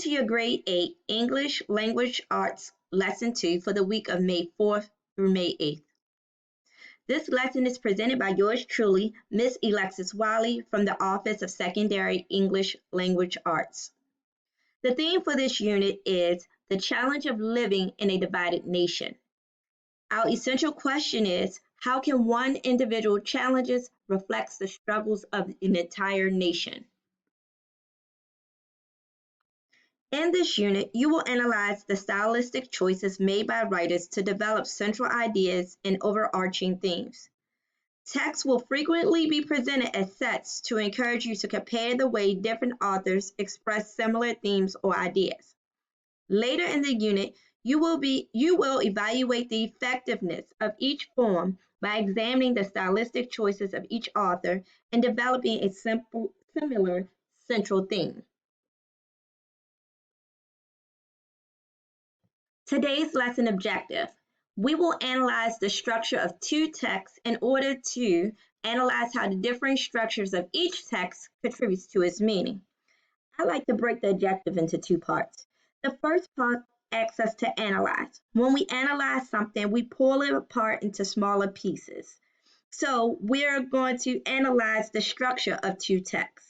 Welcome to your Grade 8 English Language Arts Lesson 2 for the week of May 4th through May 8th. This lesson is presented by yours truly, Miss Alexis Wiley from the Office of Secondary English Language Arts. The theme for this unit is the challenge of living in a divided nation. Our essential question is, how can one individual challenges reflect the struggles of an entire nation? In this unit, you will analyze the stylistic choices made by writers to develop central ideas and overarching themes. Text will frequently be presented as sets to encourage you to compare the way different authors express similar themes or ideas. Later in the unit, you will evaluate the effectiveness of each form by examining the stylistic choices of each author and developing a similar central theme. Today's lesson objective. We will analyze the structure of two texts in order to analyze how the differing structures of each text contributes to its meaning. I like to break the objective into two parts. The first part asks us to analyze. When we analyze something, we pull it apart into smaller pieces. So we're going to analyze the structure of two texts.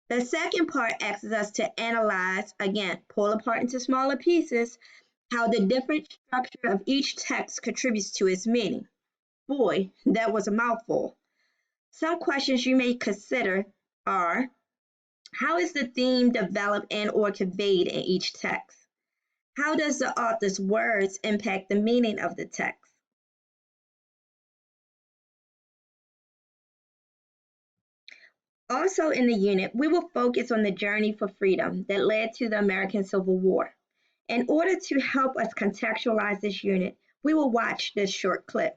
The second part asks us to analyze, again, pull apart into smaller pieces, how the different structure of each text contributes to its meaning. Boy, that was a mouthful. Some questions you may consider are, how is the theme developed and or conveyed in each text? How does the author's words impact the meaning of the text? Also in the unit, we will focus on the journey for freedom that led to the American Civil War. In order to help us contextualize this unit, we will watch this short clip.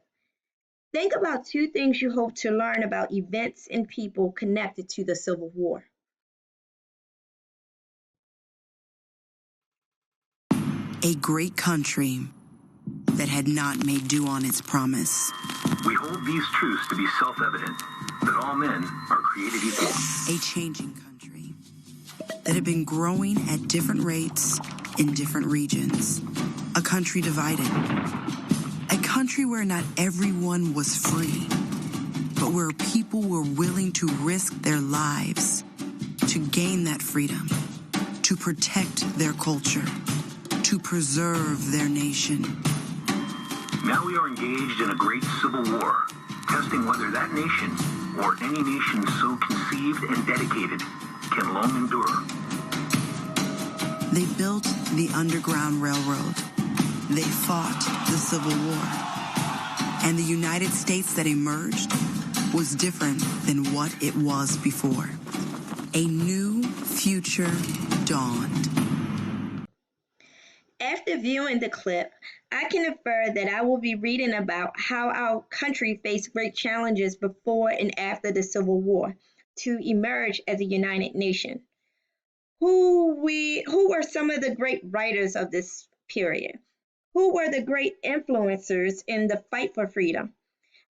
Think about two things you hope to learn about events and people connected to the Civil War. A great country that had not made due on its promise. We hold these truths to be self-evident, that all men are created equal. A changing country that had been growing at different rates in different regions. A country divided. A country where not everyone was free, but where people were willing to risk their lives to gain that freedom, to protect their culture, to preserve their nation. Now we are engaged in a great civil war, testing whether that nation, or any nation so conceived and dedicated, can long endure. They built the Underground Railroad. They fought the Civil War. And the United States that emerged was different than what it was before. A new future dawned. After viewing the clip, I can infer that I will be reading about how our country faced great challenges before and after the Civil War to emerge as a united nation. Who were some of the great writers of this period? Who were the great influencers in the fight for freedom?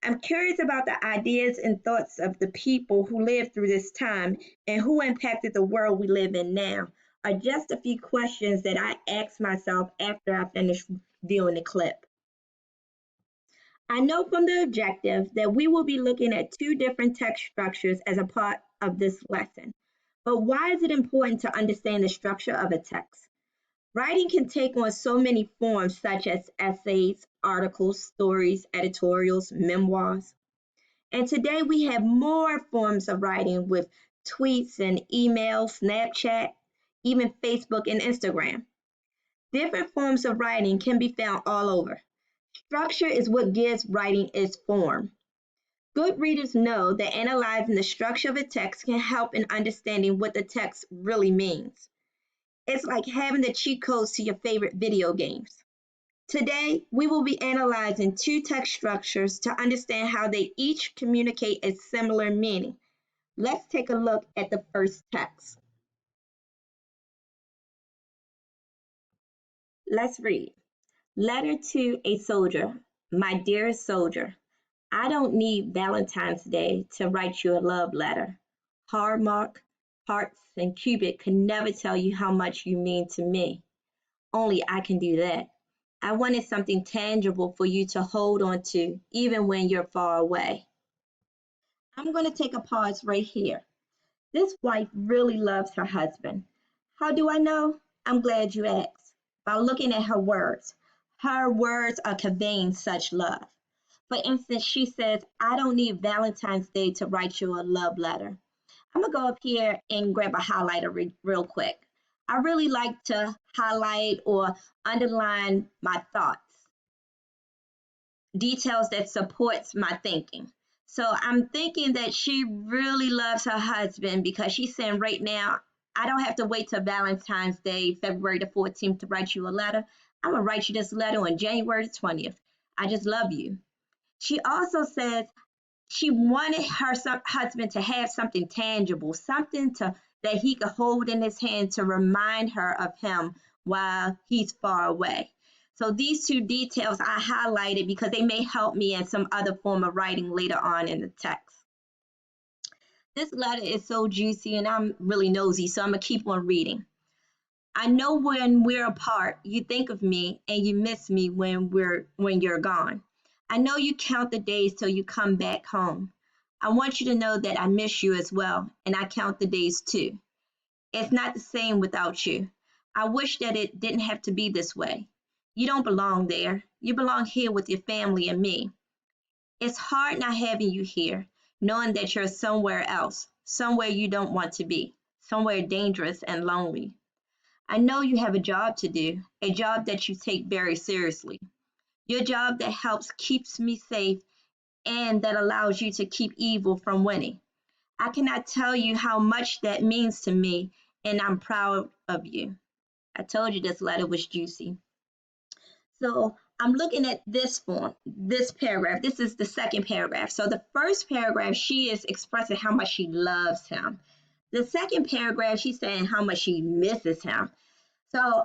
I'm curious about the ideas and thoughts of the people who lived through this time and who impacted the world we live in now. Are just a few questions that I asked myself after I finished viewing the clip. I know from the objective that we will be looking at two different text structures as a part of this lesson. But why is it important to understand the structure of a text? Writing can take on so many forms such as essays, articles, stories, editorials, memoirs. And today we have more forms of writing with tweets and emails, Snapchat, even Facebook and Instagram. Different forms of writing can be found all over. Structure is what gives writing its form. Good readers know that analyzing the structure of a text can help in understanding what the text really means. It's like having the cheat codes to your favorite video games. Today, we will be analyzing two text structures to understand how they each communicate a similar meaning. Let's take a look at the first text. Let's read. Letter to a soldier. My dearest soldier, I don't need Valentine's Day to write you a love letter. Hallmark, hearts, and Cupid could never tell you how much you mean to me. Only I can do that. I wanted something tangible for you to hold on to, even when you're far away. I'm going to take a pause right here. This wife really loves her husband. How do I know? I'm glad you asked. By looking at her words. Her words are conveying such love. For instance, she says, I don't need Valentine's Day to write you a love letter. I'm going to go up here and grab a highlighter real quick. I really like to highlight or underline my thoughts, details that supports my thinking. So I'm thinking that she really loves her husband because she's saying right now, I don't have to wait till Valentine's Day, February the 14th to write you a letter. I'm going to write you this letter on January the 20th. I just love you. She also says she wanted her husband to have something tangible, something that he could hold in his hand to remind her of him while he's far away. So these two details I highlighted because they may help me in some other form of writing later on in the text. This letter is so juicy and I'm really nosy, so I'm going to keep on reading. I know when we're apart, you think of me and you miss me when you're gone. I know you count the days till you come back home. I want you to know that I miss you as well, and I count the days too. It's not the same without you. I wish that it didn't have to be this way. You don't belong there. You belong here with your family and me. It's hard not having you here, knowing that you're somewhere else, somewhere you don't want to be, somewhere dangerous and lonely. I know you have a job to do, a job that you take very seriously. Your job that helps keeps me safe and that allows you to keep evil from winning. I cannot tell you how much that means to me, and I'm proud of you. I told you this letter was juicy. So I'm looking at this paragraph. This is the second paragraph. So the first paragraph, she is expressing how much she loves him. The second paragraph, she's saying how much she misses him. So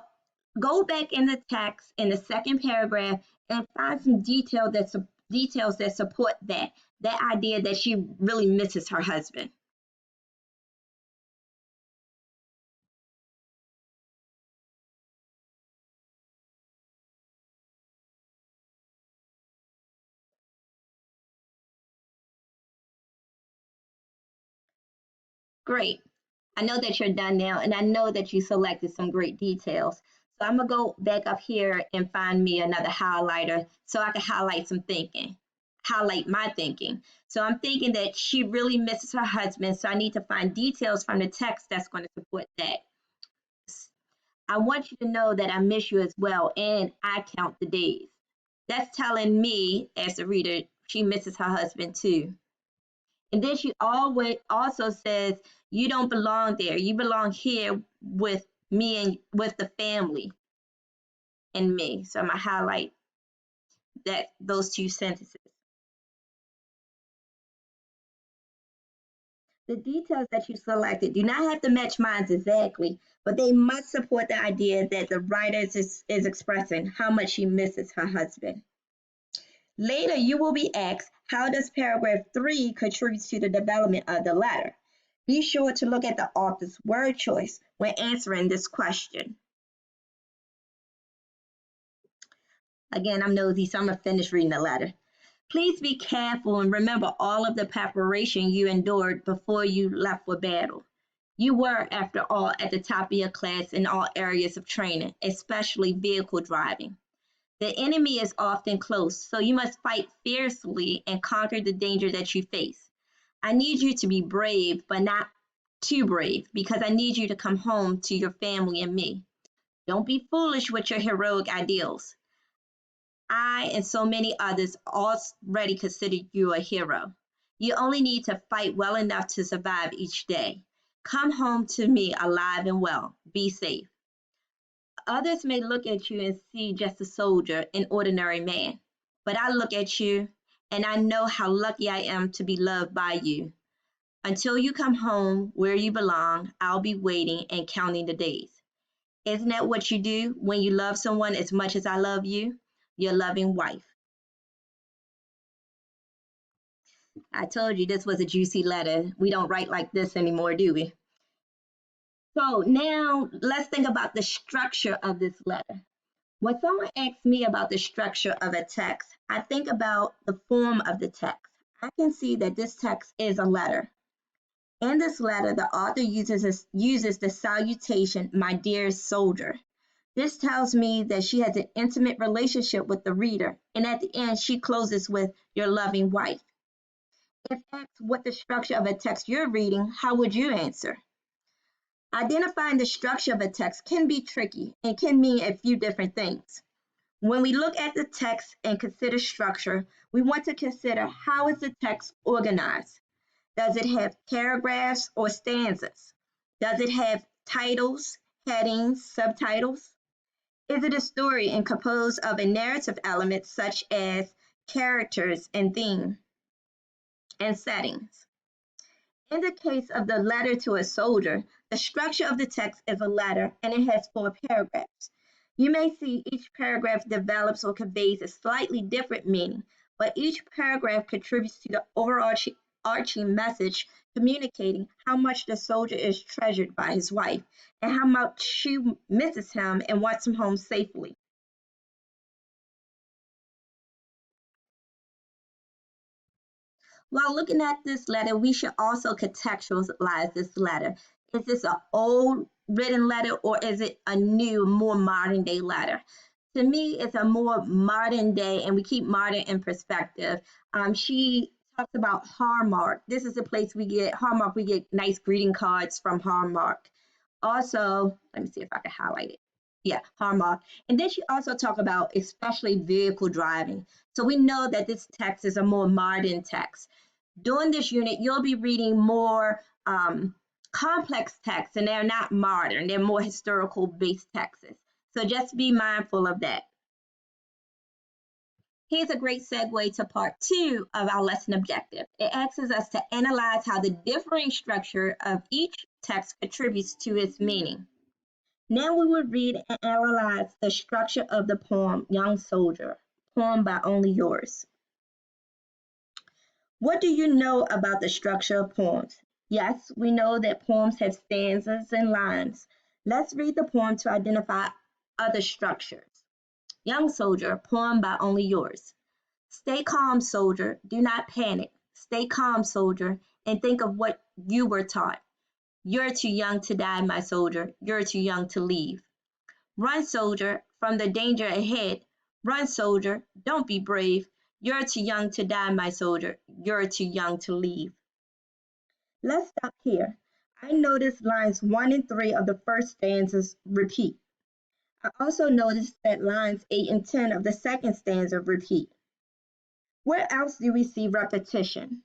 go back in the text in the second paragraph and find some details that support that idea that she really misses her husband. Great. I know that you're done now, and I know that you selected some great details. So I'm going to go back up here and find me another highlighter so I can highlight my thinking. So I'm thinking that she really misses her husband, so I need to find details from the text that's going to support that. I want you to know that I miss you as well, and I count the days. That's telling me, as a reader, she misses her husband too. And then she always also says, you don't belong there. You belong here with me and with the family and me. So I'm going to highlight those two sentences. The details that you selected do not have to match mine exactly, but they must support the idea that the writer is expressing how much she misses her husband. Later, you will be asked, how does paragraph 3 contribute to the development of the letter? Be sure to look at the author's word choice when answering this question. Again, I'm nosy, so I'm going to finish reading the letter. Please be careful and remember all of the preparation you endured before you left for battle. You were, after all, at the top of your class in all areas of training, especially vehicle driving. The enemy is often close, so you must fight fiercely and conquer the danger that you face. I need you to be brave, but not too brave, because I need you to come home to your family and me. Don't be foolish with your heroic ideals. I and so many others already consider you a hero. You only need to fight well enough to survive each day. Come home to me alive and well. Be safe. Others may look at you and see just a soldier, an ordinary man. But I look at you and I know how lucky I am to be loved by you. Until you come home where you belong, I'll be waiting and counting the days. Isn't that what you do when you love someone as much as I love you? Your loving wife. I told you this was a juicy letter. We don't write like this anymore, do we? So now let's think about the structure of this letter. When someone asks me about the structure of a text, I think about the form of the text. I can see that this text is a letter. In this letter, the author uses the salutation, my dear soldier. This tells me that she has an intimate relationship with the reader, and at the end, she closes with your loving wife. If asked what the structure of a text you're reading, how would you answer? Identifying the structure of a text can be tricky and can mean a few different things. When we look at the text and consider structure, we want to consider how is the text organized? Does it have paragraphs or stanzas? Does it have titles, headings, subtitles? Is it a story and composed of a narrative element such as characters and theme and settings? In the case of the letter to a soldier, the structure of the text is a letter and it has 4 paragraphs. You may see each paragraph develops or conveys a slightly different meaning, but each paragraph contributes to the overarching message communicating how much the soldier is treasured by his wife and how much she misses him and wants him home safely. While looking at this letter, we should also contextualize this letter. Is this an old written letter or is it a new, more modern day letter? To me, it's a more modern day, and we keep modern in perspective. She talks about Hallmark. This is the place we get Hallmark. We get nice greeting cards from Hallmark. Also, let me see if I can highlight it. Yeah, Hallmark. And then she also talked about especially vehicle driving. So we know that this text is a more modern text. During this unit, you'll be reading more complex texts, and they're not modern. They're more historical based texts. So just be mindful of that. Here's a great segue to part 2 of our lesson objective. It asks us to analyze how the differing structure of each text contributes to its meaning. Now we will read and analyze the structure of the poem Young Soldier, poem by Only Yours. What do you know about the structure of poems? Yes, we know that poems have stanzas and lines. Let's read the poem to identify other structures. Young Soldier, poem by Only Yours. Stay calm, soldier. Do not panic. Stay calm, soldier, and think of what you were taught. You're too young to die, my soldier. You're too young to leave. Run, soldier, from the danger ahead. Run, soldier. Don't be brave. You're too young to die, my soldier. You're too young to leave. Let's stop here. I noticed lines 1 and 3 of the first stanzas repeat. I also noticed that lines 8 and 10 of the second stanza repeat. Where else do we see repetition?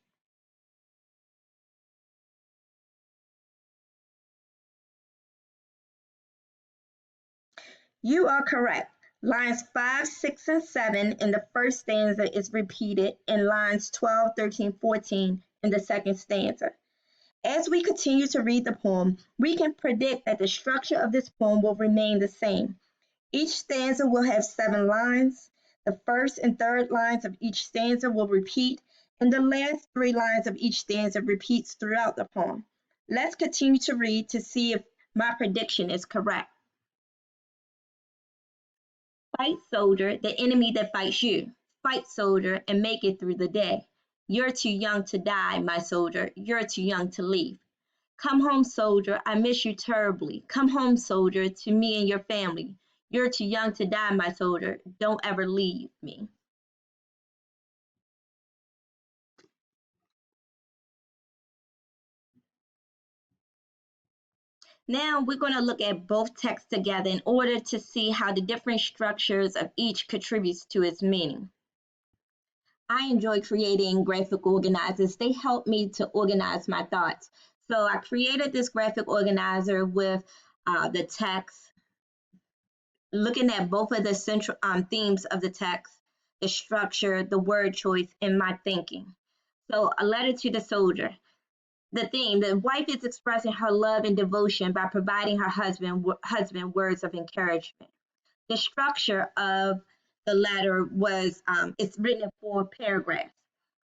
You are correct. Lines 5, 6, and 7 in the first stanza is repeated, and lines 12, 13, 14 in the second stanza. As we continue to read the poem, we can predict that the structure of this poem will remain the same. Each stanza will have 7 lines. The first and third lines of each stanza will repeat, and the last 3 lines of each stanza repeats throughout the poem. Let's continue to read to see if my prediction is correct. Fight, soldier, the enemy that fights you. Fight, soldier, and make it through the day. You're too young to die, my soldier. You're too young to leave. Come home, soldier. I miss you terribly. Come home, soldier, to me and your family. You're too young to die, my soldier. Don't ever leave me. Now we're going to look at both texts together in order to see how the different structures of each contributes to its meaning. I enjoy creating graphic organizers. They help me to organize my thoughts. So I created this graphic organizer with the text, looking at both of the central themes of the text, the structure, the word choice, and my thinking. So a letter to the soldier. The theme, the wife is expressing her love and devotion by providing her husband words of encouragement. The structure of the letter was, it's written in 4 paragraphs.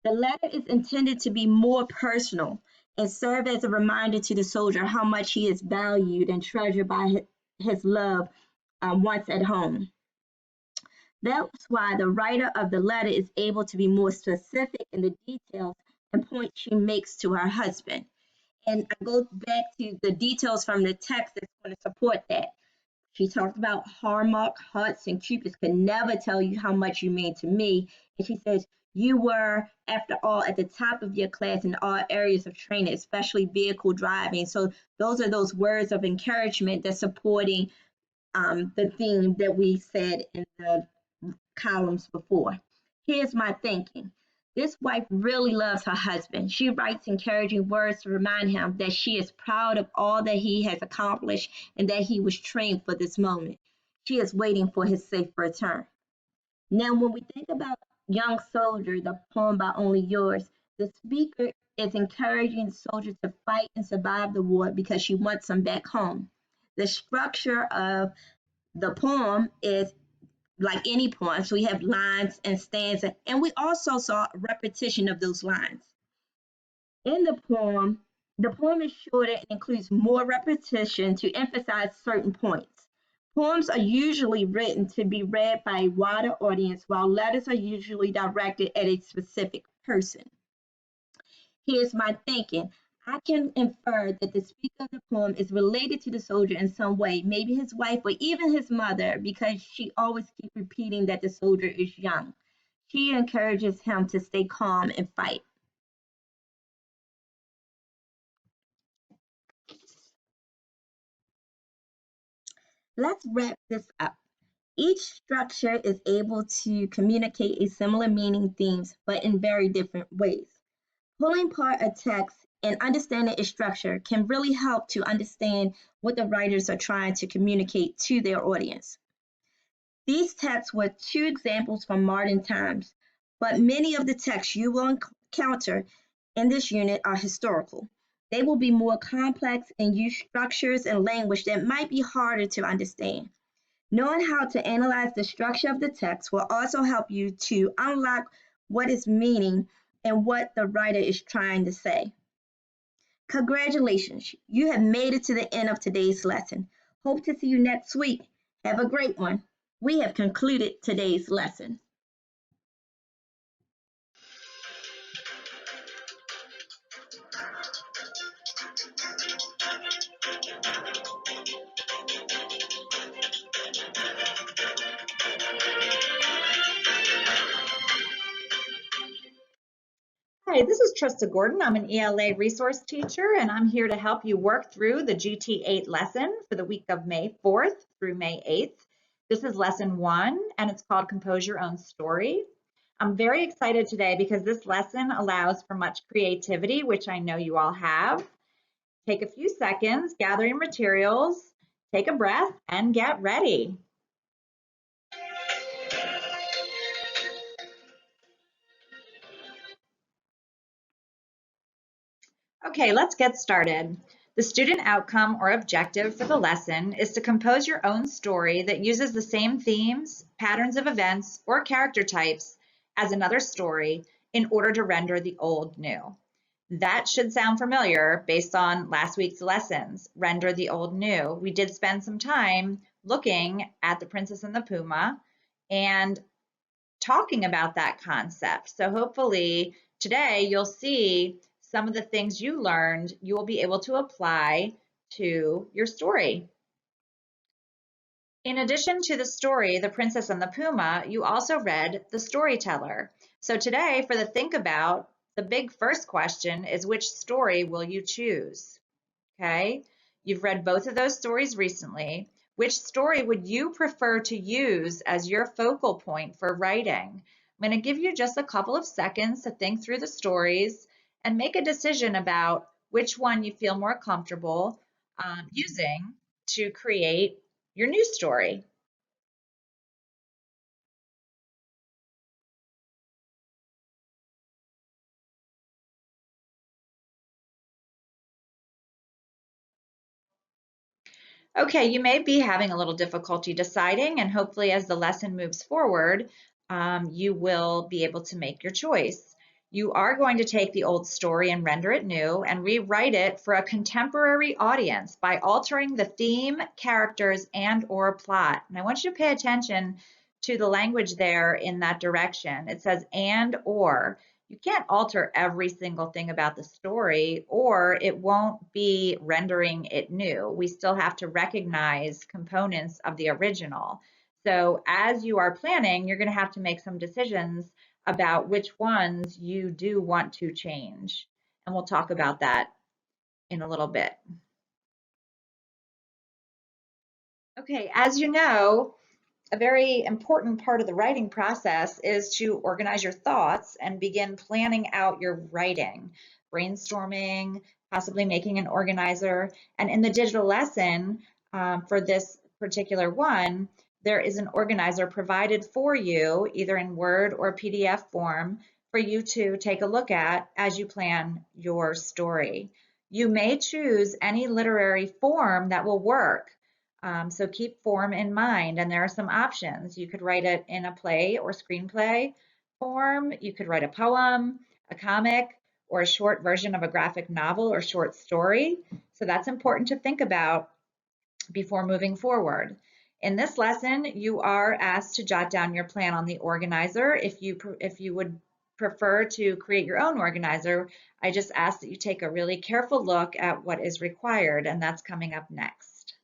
The letter is intended to be more personal. and serve as a reminder to the soldier how much he is valued and treasured by his love once at home. That's why the writer of the letter is able to be more specific in the details and points she makes to her husband. And I go back to the details from the text that's going to support that. She talked about Hallmark, Hearts, and Cupids could never tell you how much you mean to me. And she says, you were, after all, at the top of your class in all areas of training, especially vehicle driving. So those are those words of encouragement that's supporting the theme that we said in the columns before. Here's my thinking. This wife really loves her husband. She writes encouraging words to remind him that she is proud of all that he has accomplished and that he was trained for this moment. She is waiting for his safe return. Now, when we think about Young Soldier, the poem by Only Yours, the speaker is encouraging the soldier to fight and survive the war because she wants him back home. The structure of the poem is like any poem. So we have lines and stanza, and we also saw a repetition of those lines. In the poem is shorter and includes more repetition to emphasize certain points. Poems are usually written to be read by a wider audience, while letters are usually directed at a specific person. Here's my thinking. I can infer that the speaker of the poem is related to the soldier in some way, maybe his wife or even his mother, because she always keeps repeating that the soldier is young. She encourages him to stay calm and fight. Let's wrap this up. Each structure is able to communicate a similar meaning themes, but in very different ways. Pulling apart a text and understanding its structure can really help to understand what the writers are trying to communicate to their audience. These texts were two examples from modern times, but many of the texts you will encounter in this unit are historical. They will be more complex and use structures and language that might be harder to understand. Knowing how to analyze the structure of the text will also help you to unlock what is meaning and what the writer is trying to say. Congratulations, you have made it to the end of today's lesson. Hope to see you next week. Have a great one. We have concluded today's lesson. Hi, this is Trista Gordon. I'm an ELA resource teacher, and I'm here to help you work through the GT8 lesson for the week of May 4th through May 8th. This is lesson 1, and it's called Compose Your Own Story. I'm very excited today because this lesson allows for much creativity, which I know you all have. Take a few seconds, gather your materials, take a breath, and get ready. Okay, let's get started. The student outcome or objective for the lesson is to compose your own story that uses the same themes, patterns of events, or character types as another story in order to render the old new. That should sound familiar based on last week's lessons, Render the Old New. We did spend some time looking at The Princess and the Puma and talking about that concept. So hopefully today you'll see some of the things you learned, you will be able to apply to your story. In addition to the story, The Princess and the Puma, you also read The Storyteller. So today for the Think About, the big first question is which story will you choose? Okay, you've read both of those stories recently. Which story would you prefer to use as your focal point for writing? I'm going to give you just a couple of seconds to think through the stories and make a decision about which one you feel more comfortable using to create your new story. Okay, you may be having a little difficulty deciding, and hopefully as the lesson moves forward, you will be able to make your choice. You are going to take the old story and render it new and rewrite it for a contemporary audience by altering the theme, characters, and/or plot. And I want you to pay attention to the language there in that direction. It says and/or. You can't alter every single thing about the story, or it won't be rendering it new. We still have to recognize components of the original. So as you are planning, you're going to have to make some decisions about which ones you do want to change. And we'll talk about that in a little bit. Okay, as you know, a very important part of the writing process is to organize your thoughts and begin planning out your writing, brainstorming, possibly making an organizer. And in the digital lesson for this particular one, there is an organizer provided for you, either in Word or PDF form, for you to take a look at as you plan your story. You may choose any literary form that will work. So keep form in mind, and there are some options. You could write it in a play or screenplay form. You could write a poem, a comic, or a short version of a graphic novel or short story. So that's important to think about before moving forward. In this lesson, you are asked to jot down your plan on the organizer. If you would prefer to create your own organizer, I just ask that you take a really careful look at what is required, and that's coming up next.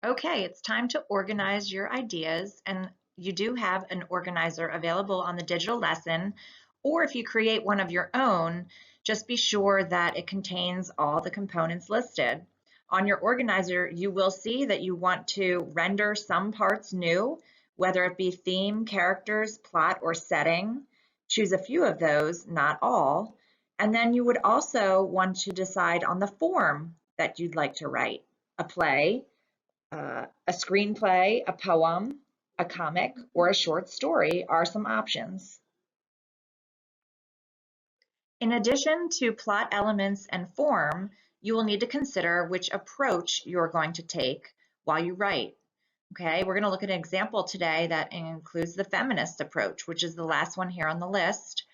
Okay, it's time to organize your ideas, and you do have an organizer available on the digital lesson, or if you create one of your own, just be sure that it contains all the components listed. On your organizer, you will see that you want to render some parts new, whether it be theme, characters, plot, or setting. Choose a few of those, not all. And then you would also want to decide on the form that you'd like to write: a play, a screenplay, a poem, a comic, or a short story are some options. In addition to plot elements and form, you will need to consider which approach you're going to take while you write. Okay, we're going to look at an example today that includes the feminist approach, which is the last one here on the list.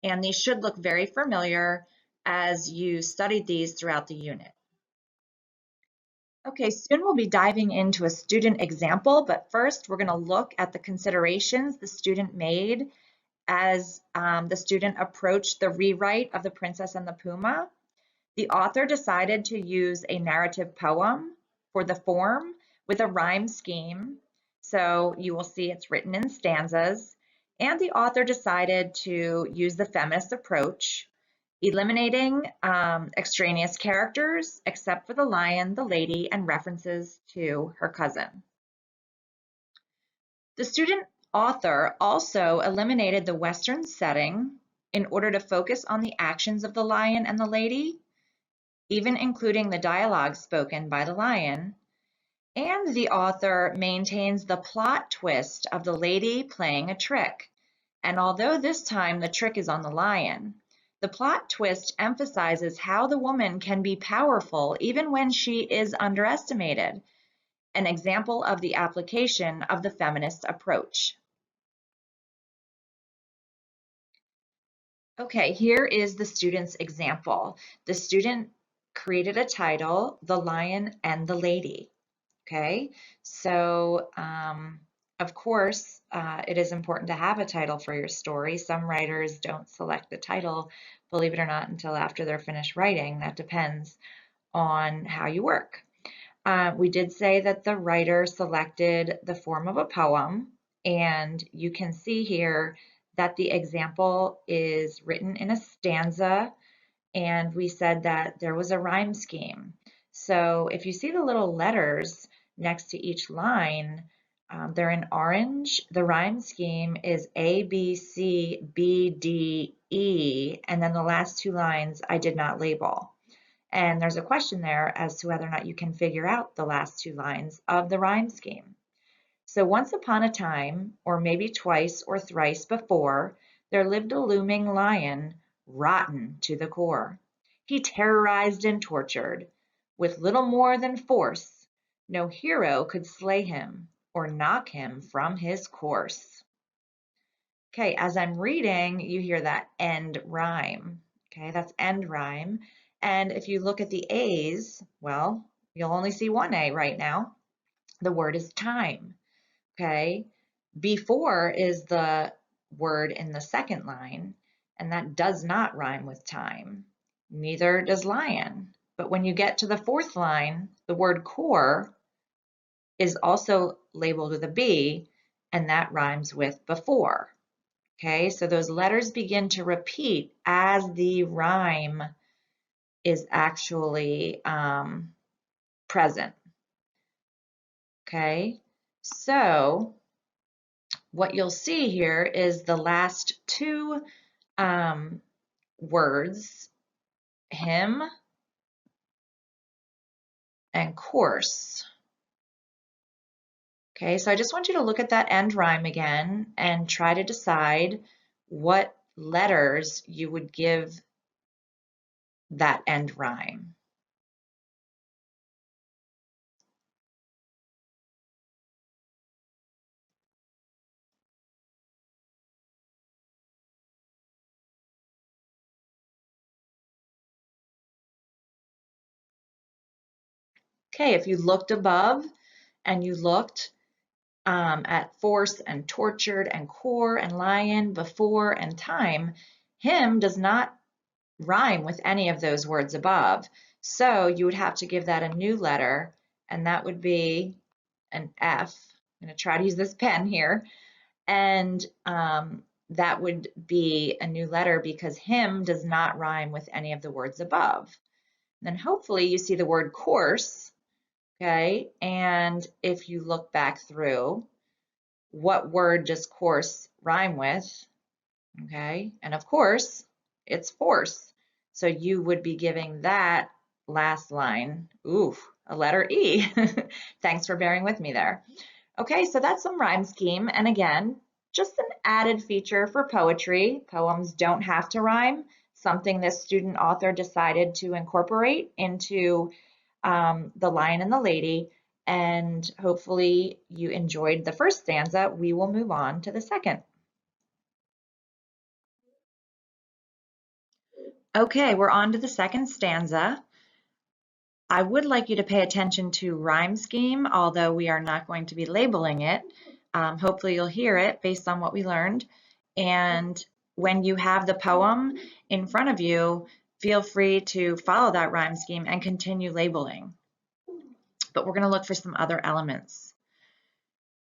And these should look very familiar as you studied these throughout the unit. Okay, soon we'll be diving into a student example, but first we're going to look at the considerations the student made as the student approached the rewrite of The Princess and the Puma. The author decided to use a narrative poem for the form with a rhyme scheme. So you will see it's written in stanzas. And the author decided to use the feminist approach, eliminating extraneous characters except for the lion, the lady, and references to her cousin. The student author also eliminated the Western setting in order to focus on the actions of the lion and the lady, even including the dialogue spoken by the lion. And the author maintains the plot twist of the lady playing a trick. And although this time the trick is on the lion, the plot twist emphasizes how the woman can be powerful even when she is underestimated, an example of the application of the feminist approach. Okay, here is the student's example. The student created a title, The Lion and the Lady. Okay, so of course, it is important to have a title for your story. Some writers don't select the title, believe it or not, until after they're finished writing. That depends on how you work. We did say that the writer selected the form of a poem, and you can see here that the example is written in a stanza, and we said that there was a rhyme scheme. So if you see the little letters next to each line, they're in orange. The rhyme scheme is A, B, C, B, D, E, and then the last two lines I did not label. And there's a question there as to whether or not you can figure out the last two lines of the rhyme scheme. So once upon a time, or maybe twice or thrice before, there lived a looming lion, rotten to the core. He terrorized and tortured. With little more than force, no hero could slay him or knock him from his course. Okay, as I'm reading, you hear that end rhyme. Okay, that's end rhyme. And if you look at the A's, well, you'll only see one A right now. The word is time. Okay, before is the word in the second line, and that does not rhyme with time. Neither does lion. But when you get to the fourth line, the word core is also labeled with a B, and that rhymes with before. Okay, so those letters begin to repeat as the rhyme is actually present. Okay, so what you'll see here is the last two words, hymn and course. Okay, so I just want you to look at that end rhyme again and try to decide what letters you would give that end rhyme. Okay, if you looked above and you looked at force and tortured and core and lion, before and time, hymn does not rhyme with any of those words above. So you would have to give that a new letter, and that would be an F. I'm going to try to use this pen here. And that would be a new letter because hymn does not rhyme with any of the words above. And then hopefully you see the word course, okay? And if you look back through, what word does course rhyme with? Okay, and of course, it's force. So you would be giving that last line, ooh, a letter E. Thanks for bearing with me there. Okay, so that's some rhyme scheme. And again, just an added feature for poetry. Poems don't have to rhyme, something this student author decided to incorporate into The Lion and the Lady. And hopefully you enjoyed the first stanza. We will move on to the second. Okay, we're on to the second stanza. I would like you to pay attention to rhyme scheme, although we are not going to be labeling it. Hopefully you'll hear it based on what we learned. And when you have the poem in front of you, feel free to follow that rhyme scheme and continue labeling. But we're going to look for some other elements.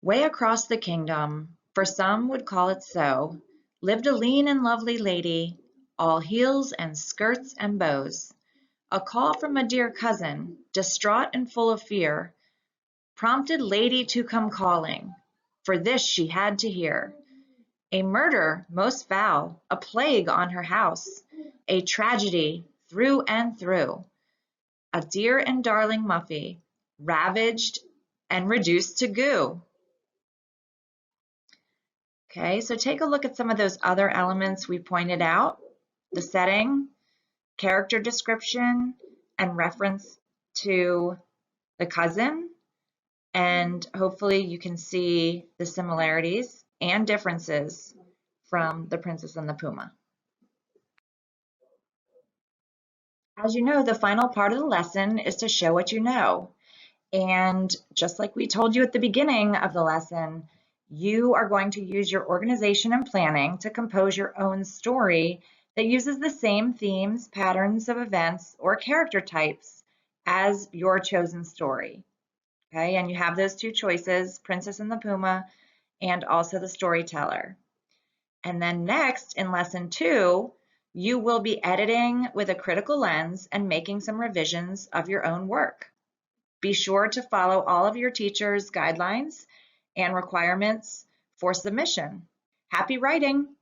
Way across the kingdom, for some would call it so, lived a lean and lovely lady, all heels and skirts and bows. A call from a dear cousin, distraught and full of fear, prompted lady to come calling, for this she had to hear. A murder most foul, a plague on her house, a tragedy through and through. A dear and darling Muffy, ravaged and reduced to goo. Okay, so take a look at some of those other elements we pointed out. The setting, character description, and reference to the cousin. And hopefully you can see the similarities and differences from The Princess and the Puma. As you know, the final part of the lesson is to show what you know. And just like we told you at the beginning of the lesson, you are going to use your organization and planning to compose your own story that uses the same themes, patterns of events, or character types as your chosen story. Okay, and you have those two choices, Princess and the Puma, and also the storyteller. And then next, in lesson 2, you will be editing with a critical lens and making some revisions of your own work. Be sure to follow all of your teachers' guidelines and requirements for submission. Happy writing!